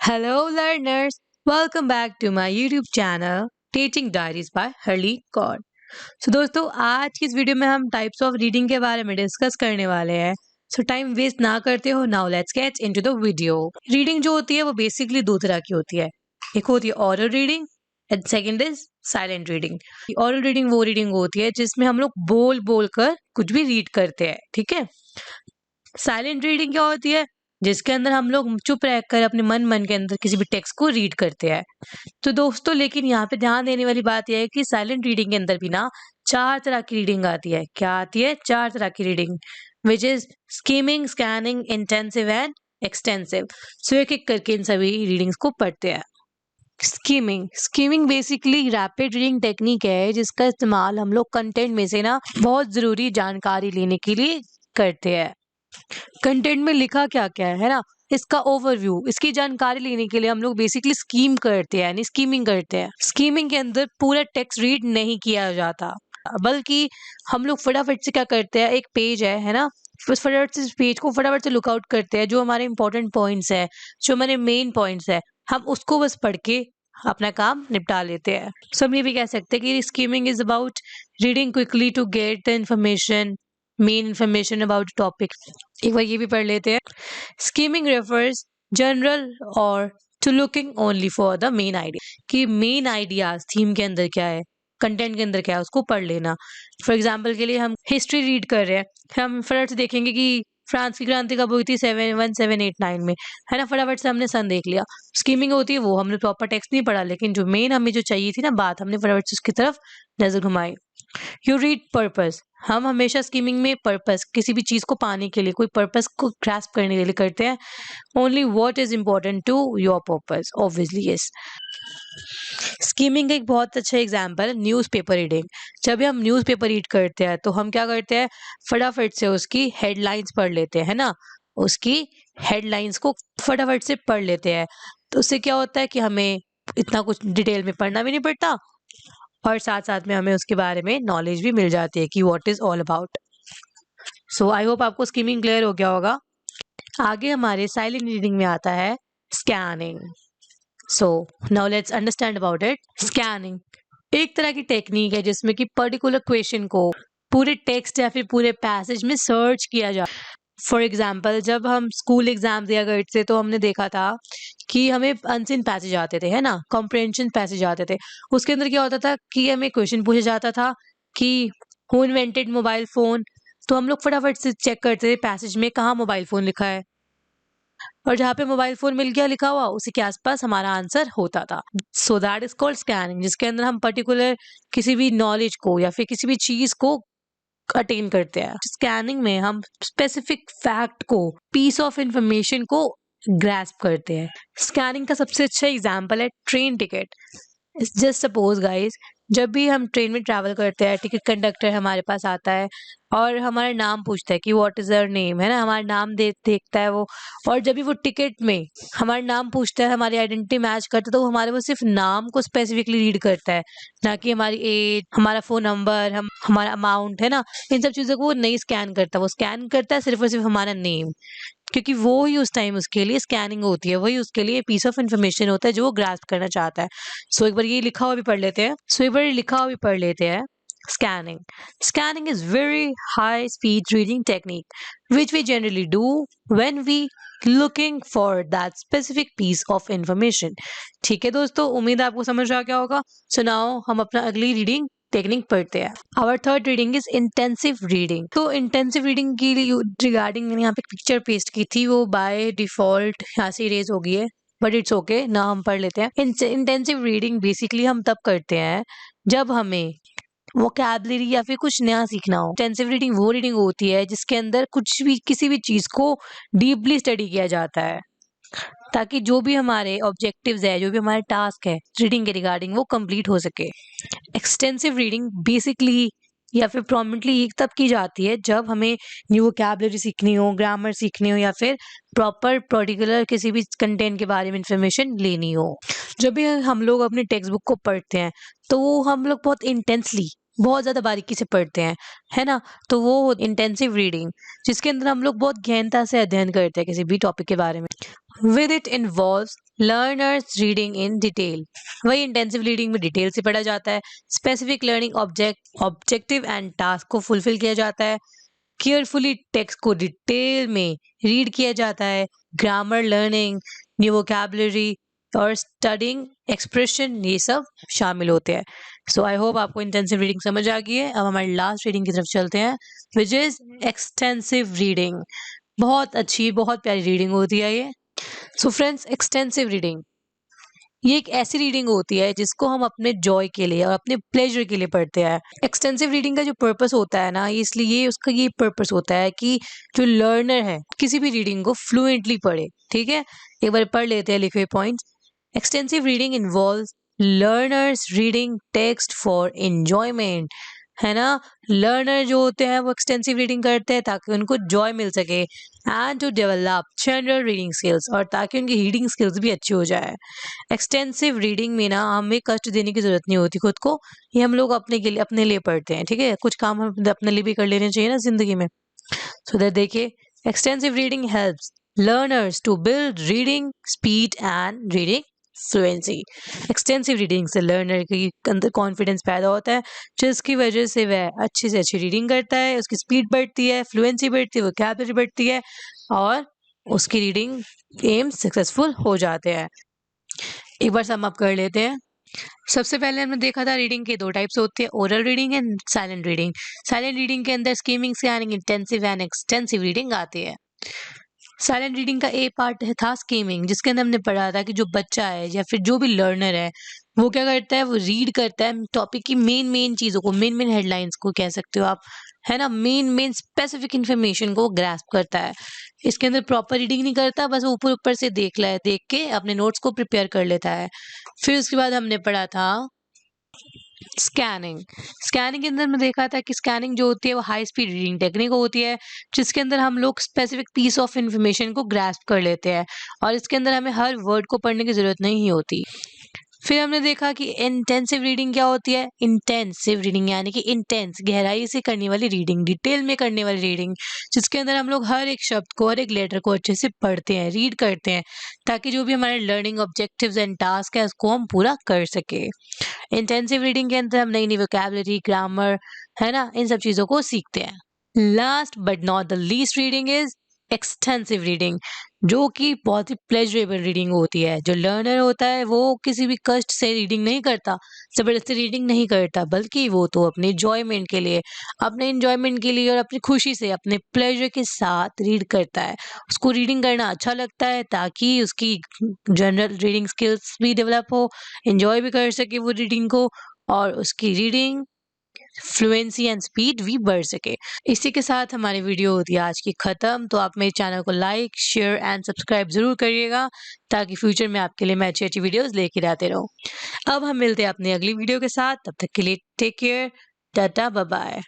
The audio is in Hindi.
Hello, learners. Welcome back to my YouTube channel, Teaching Diaries by Harleen Kaur. दोस्तों आज की इस वीडियो में हम टाइप्स ऑफ रीडिंग के बारे में डिस्कस करने वाले हैं। टाइम वेस्ट ना करते हो, now let's get into the video. Reading जो होती है वो बेसिकली दो तरह की होती है। एक होती है oral reading and second is silent reading. Oral reading वो रीडिंग होती है जिसमें हम लोग बोल बोल कर कुछ भी रीड करते हैं, ठीक है। साइलेंट रीडिंग क्या होती है? जिसके अंदर हम लोग चुप रहकर अपने मन के अंदर किसी भी टेक्स्ट को रीड करते हैं। तो दोस्तों लेकिन यहाँ पे ध्यान देने वाली बात यह है कि साइलेंट रीडिंग के अंदर भी ना चार तरह की रीडिंग आती है। क्या आती है? चार तरह की reading, which is skimming, scanning, intensive and extensive. So एक एक करके इन सभी रीडिंग्स को पढ़ते हैं। Skimming basically rapid reading technique है जिसका इस्तेमाल हम लोग कंटेंट में से ना बहुत जरूरी जानकारी लेने के लिए करते हैं। कंटेंट में लिखा क्या क्या है ना, इसका ओवरव्यू, इसकी जानकारी लेने के लिए हम लोग बेसिकली स्कीम करते हैं, यानी स्कीमिंग करते हैं। स्कीमिंग के अंदर पूरा टेक्स्ट रीड नहीं किया जाता, बल्कि हम लोग फटाफट से क्या करते हैं, एक पेज है ना, उस फटाफट से पेज को फटाफट से लुक आउट करते हैं। जो हमारे इंपॉर्टेंट पॉइंट्स है, जो हमारे मेन पॉइंट्स है, हम उसको बस पढ़ के अपना काम निपटा लेते हैं। सो हम ये भी कह सकते हैं कि skimming is about reading quickly to get the information, main information about topic. एक बार ये भी पढ़ लेते हैं। स्कीमिंग रेफर्स जनरल और to looking only for the main idea, कि मेन आइडियाज थीम के अंदर क्या है, कंटेंट के अंदर क्या है, उसको पढ़ लेना। फॉर एग्जाम्पल के लिए हम हिस्ट्री रीड कर रहे हैं, हम फटाफट से देखेंगे कि फ्रांस की क्रांति कब हुई थी, 1789 में, है ना। फटाफट से हमने सन देख लिया। स्कीमिंग होती है वो हमने प्रॉपर टेक्स्ट नहीं पढ़ा, लेकिन जो मेन हमें जो चाहिए थी ना बात, हमने फटाफट से उसकी तरफ नजर घुमाई। यू रीड पर्पस, हम हमेशा स्कीमिंग में पर्पस, किसी भी चीज को पाने के लिए, कोई पर्पस को ग्रास्प करने के लिए करते हैं। Only what is important to your purpose, obviously yes. Skimming एक बहुत अच्छा एग्जाम्पल है न्यूज़पेपर रीडिंग। जब भी हम न्यूज़पेपर रीड करते हैं तो हम क्या करते हैं, फटाफट से उसकी हेडलाइंस पढ़ लेते हैं, है ना। उसकी हेडलाइंस को फटाफट से पढ़ लेते हैं। तो उससे क्या होता है कि हमें इतना कुछ डिटेल में पढ़ना भी नहीं पड़ता, और साथ साथ में हमें उसके बारे में नॉलेज भी मिल जाती है कि what is all about. So I hope आपको स्कीमिंग क्लियर हो गया होगा। आगे हमारे साइलेंट रीडिंग में आता है scanning. So now let's understand about it. Scanning एक तरह की टेक्निक है जिसमें कि पर्टिकुलर क्वेश्चन को पूरे टेक्स्ट या फिर पूरे पैसेज में सर्च किया जाए। फॉर एग्जाम्पल जब हम स्कूल एग्जाम दिया करते थे तो हमने देखा था कि हमें अनसीन पैसेज आते थे, है ना, कॉम्प्रिहेंशन पैसेज आते थे। उसके अंदर क्या होता था कि हमें क्वेश्चन पूछा जाता था कि हु इन्वेंटेड मोबाइल फोन। तो हम लोग फटाफट से चेक करते थे पैसेज में कहाँ मोबाइल फोन लिखा है, और जहाँ पे मोबाइल फोन मिल गया लिखा हुआ, उसी के आसपास हमारा आंसर होता था। So that is called scanning, जिसके अंदर हम पर्टिकुलर किसी भी नॉलेज को या फिर किसी भी चीज को अटेन करते हैं। स्कैनिंग में हम स्पेसिफिक फैक्ट को, पीस ऑफ इंफॉर्मेशन को ग्रैस्प करते हैं। स्कैनिंग का सबसे अच्छा एग्जांपल है train ticket. Just suppose guys, जब भी हम ट्रेन में ट्रैवल करते हैं, टिकट कंडक्टर हमारे पास आता है और हमारा नाम पूछता है कि व्हाट इज योर नेम, है ना, हमारा नाम देखता है वो। और जब भी वो टिकट में हमारा नाम पूछता है, हमारी आइडेंटिटी मैच करता है, तो वो हमारे वो सिर्फ नाम को स्पेसिफिकली रीड करता है, ना कि हमारी एज, हमारा फोन नंबर, हमारा अमाउंट, है ना। इन सब चीजों को वो नहीं स्कैन करता, वो स्कैन करता है सिर्फ और सिर्फ हमारा नेम, क्योंकि वो ही उस टाइम उसके लिए स्कैनिंग होती है, वही उसके लिए पीस ऑफ इंफॉर्मेशन होता है जो वो ग्रास्प करना चाहता है। सो एक बार ये लिखा हुआ भी पढ़ लेते हैं। Scanning. Scanning is very high speed reading technique which we generally do when we looking for that specific piece of information. ठीक है दोस्तों, उम्मीद है आपको समझ आ गया होगा। सो नाउ हम अपना अगली रीडिंग टेक्निक पढ़ते हैं। Our third reading is intensive reading. तो इंटेंसिव रीडिंग की रिगार्डिंग मैंने यहाँ पे पिक्चर पेस्ट की थी, वो बाय डिफॉल्ट यहाँ से इरेज हो गई है, बट इट्स ओके ना, हम पढ़ लेते हैं। इंटेंसिव रीडिंग बेसिकली हम तब करते हैं जब हमें वोकैबुलरी या फिर कुछ नया सीखना हो। इंटेंसिव रीडिंग वो रीडिंग होती है जिसके अंदर कुछ भी, किसी भी चीज को डीपली स्टडी किया जाता है, ताकि जो भी हमारे ऑब्जेक्टिव्स है, जो भी हमारे टास्क है रीडिंग के रिगार्डिंग, वो कंप्लीट हो सके। एक्सटेंसिव रीडिंग बेसिकली या फिर प्रोमिनेंटली तब की जाती है जब हमें न्यू वोकैबुलरी सीखनी हो, ग्रामर सीखनी हो, या फिर प्रॉपर पर्टिकुलर किसी भी कंटेंट के बारे में इंफॉर्मेशन लेनी हो। जब भी हम लोग अपने टेक्स्ट बुक को पढ़ते हैं तो वो हम लोग बहुत इंटेंसली, बहुत ज्यादा बारीकी से पढ़ते हैं, है ना। तो वो इंटेंसिव रीडिंग जिसके अंदर हम लोग बहुत गहनता से अध्ययन करते हैं किसी भी टॉपिक के बारे में। With it involves learners reading in detail. वही इंटेंसिव रीडिंग में डिटेल से पढ़ा जाता है, specific learning objective and task को फुलफिल किया जाता है, केयरफुली टेक्स्ट को डिटेल में रीड किया जाता है, ग्रामर लर्निंग, न्यू वोकैबुलरी और स्टडिंग एक्सप्रेशन ये सब शामिल होते हैं। सो आई होप आपको इंटेंसिव रीडिंग समझ आ गई है। अब हमारी लास्ट रीडिंग की तरफ चलते हैं, विच इज एक्सटेंसिव रीडिंग। बहुत अच्छी, बहुत प्यारी रीडिंग होती है ये। सो फ्रेंड्स, एक्सटेंसिव रीडिंग ये एक ऐसी रीडिंग होती है जिसको हम अपने जॉय के लिए और अपने प्लेजर के लिए पढ़ते हैं। एक्सटेंसिव रीडिंग का जो पर्पस होता है ना, इसलिए उसका ये पर्पस होता है कि जो लर्नर है किसी भी रीडिंग को फ्लुएंटली पढ़े। ठीक है, एक बार पढ़ लेते हैं लिखे हुए points. Extensive reading involves learners reading text for enjoyment, है ना। लर्नर जो होते हैं वो एक्सटेंसिव रीडिंग करते हैं ताकि उनको जॉय मिल सके, and to develop general reading skills, और ताकि उनकी रीडिंग स्किल्स भी अच्छी हो जाए। एक्सटेंसिव रीडिंग में ना हमें कष्ट देने की जरूरत नहीं होती खुद को, ये हम लोग अपने लिए पढ़ते हैं। ठीक है, कुछ काम हम अपने लिए भी कर लेने चाहिए ना जिंदगी में। सो दैट देखिए, extensive reading helps learners to build reading speed and reading fluency. Extensive reading से लर्नर के अंदर कॉन्फिडेंस पैदा होता है, जिसकी वजह से वह अच्छी से अच्छी रीडिंग करता है, उसकी स्पीड बढ़ती है, फ्लुएंसी बढ़ती है, वोकैबुलरी बढ़ती है, और उसकी रीडिंग एम सक्सेसफुल हो जाते हैं। एक बार सम अप कर लेते हैं। सबसे पहले हमने देखा था रीडिंग के दो टाइप्स होते हैं, oral reading and silent reading. Silent reading के अंदर skimming, scanning, intensive and extensive reading आती है। साइलेंट रीडिंग का ए पार्ट था स्कीमिंग, जिसके अंदर हमने पढ़ा था कि जो बच्चा है या फिर जो भी लर्नर है वो क्या करता है, वो रीड करता है टॉपिक की मेन चीज़ों को, मेन हेडलाइंस को कह सकते हो आप, है ना। मेन स्पेसिफिक इन्फॉर्मेशन को ग्रास्प करता है। इसके अंदर प्रॉपर रीडिंग नहीं करता, बस ऊपर ऊपर से देख के अपने नोट्स को प्रिपेयर कर लेता है। फिर उसके बाद हमने पढ़ा था स्कैनिंग। स्कैनिंग के अंदर मैं देखा था कि स्कैनिंग जो होती है वो हाई स्पीड रीडिंग टेक्निक होती है, जिसके अंदर हम लोग स्पेसिफिक पीस ऑफ इंफॉर्मेशन को ग्रास्प कर लेते हैं, और इसके अंदर हमें हर वर्ड को पढ़ने की जरूरत नहीं होती। फिर हमने देखा कि इंटेंसिव रीडिंग क्या होती है। इंटेंसिव रीडिंग यानी कि इंटेंस, गहराई से करने वाली रीडिंग, डिटेल में करने वाली रीडिंग, जिसके अंदर हम लोग हर एक शब्द को, हर एक लेटर को अच्छे से पढ़ते हैं, रीड करते हैं, ताकि जो भी हमारे लर्निंग ऑब्जेक्टिव्स एंड टास्क है उसको हम पूरा कर सके। इंटेंसिव रीडिंग के अंदर हम नई नई वोकैबुलरी, ग्रामर, है ना, इन सब चीज़ों को सीखते हैं। Last but not the least reading is extensive reading, जो कि बहुत ही प्लेजरेबल रीडिंग होती है। जो लर्नर होता है वो किसी भी कष्ट से रीडिंग नहीं करता, जबरदस्ती रीडिंग नहीं करता, बल्कि वो तो अपने एंजॉयमेंट के लिए, और अपनी खुशी से, अपने प्लेजर के साथ रीड करता है। उसको रीडिंग करना अच्छा लगता है ताकि उसकी जनरल रीडिंग स्किल्स भी डेवलप हो, एंजॉय भी कर सके वो रीडिंग को, और उसकी रीडिंग फ्लुएंसी एंड स्पीड भी बढ़ सके। इसी के साथ हमारी वीडियो होती है आज की खत्म। तो आप मेरे चैनल को लाइक, शेयर एंड सब्सक्राइब जरूर करिएगा, ताकि फ्यूचर में आपके लिए मैं अच्छी अच्छी वीडियोस लेकर आते रहूं। अब हम मिलते हैं अपनी अगली वीडियो के साथ, तब तक के लिए take care, tata, bye bye.